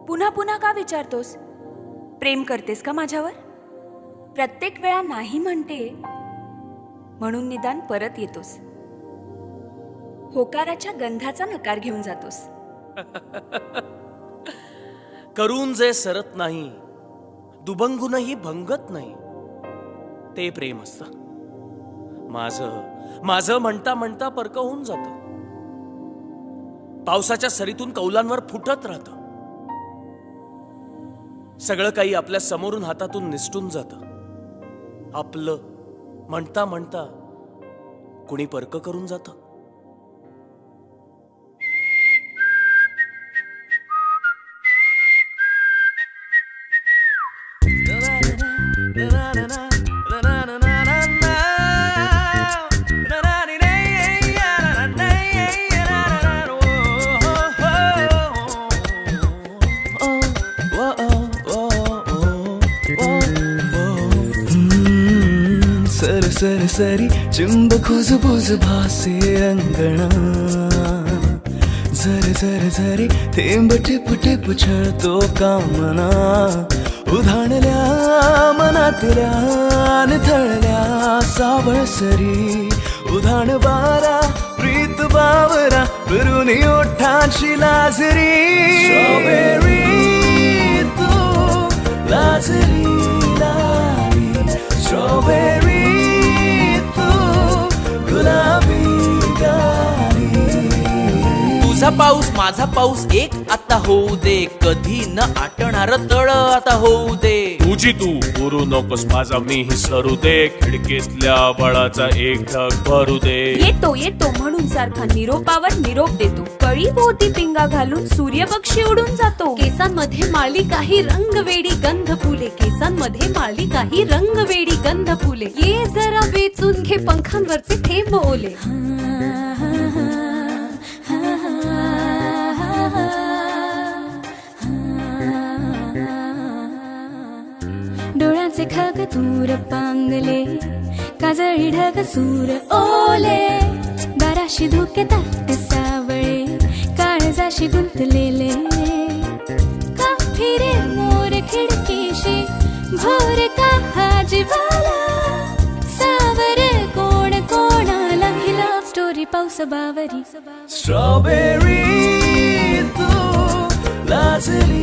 पुन्हा पुन्हा का विचारतोस? प्रेम करतेस का माझ्यावर? प्रत्येक वेळा नाही म्हणते म्हणून निदान परत येतोस. होकाराच्या गंधाचा नकार घेऊन जातोस. करून जे सरत नाही, दुभंगूनही भंगत नाही, ते प्रेम असतं. माझं म्हणता म्हणता परक होऊन जात. पावसाच्या सरीतून कौलांवर फुटत राहत. सगळं काही आपल्या समोरून हातातून निसटून जात. आपलं म्हणता म्हणता कुणी परक करून जात. Sir sorry चिंब खुजबुज भासे अंगणा. झर झर झरी थेंब टिप टिप छळतो कामना. उधाणल्या मनातल्या निथळल्या सावळ सरी. उधाण बारा प्रीत बावरा फिरून ओठांची लाजरी. स्ट्रॉबेरी तू लाजरी लाली. स्ट्रॉबेरी तुझा पाऊस माझा पाऊस एक आता होऊ दे. कधी न आटणार तळ आता होऊ दे. तुझी तू उरू नकोस माझा मीही सरू दे. खिडकीतल्या बळाचा एक ढग भरू दे. येतो येतो म्हणून सारखा निरोपावर निरोप देतो. कळी भोवती पिंगा घालून सूर्यपक्षी उडून जातो. केसांमध्ये माळली काही रंगवेडी गंध फुले. केसांमध्ये माळली काही रंगवेडी गंध फुले. ये जरा वेचून घे पंखांवरचे थेंब ओले. डोळ्यांचे खग दूर पांगले. काजळी ढग सूर ओले. दाराशी धुके ताकते सावळे. काळजाशी गुंतलेले. का फिरे मोर खिडकीशी. भोर का हा जिवाला. सावर कोण कोणाला. ही लव्ह स्टोरी पाऊस बावरी. स्ट्रॉबेरी तू लाजली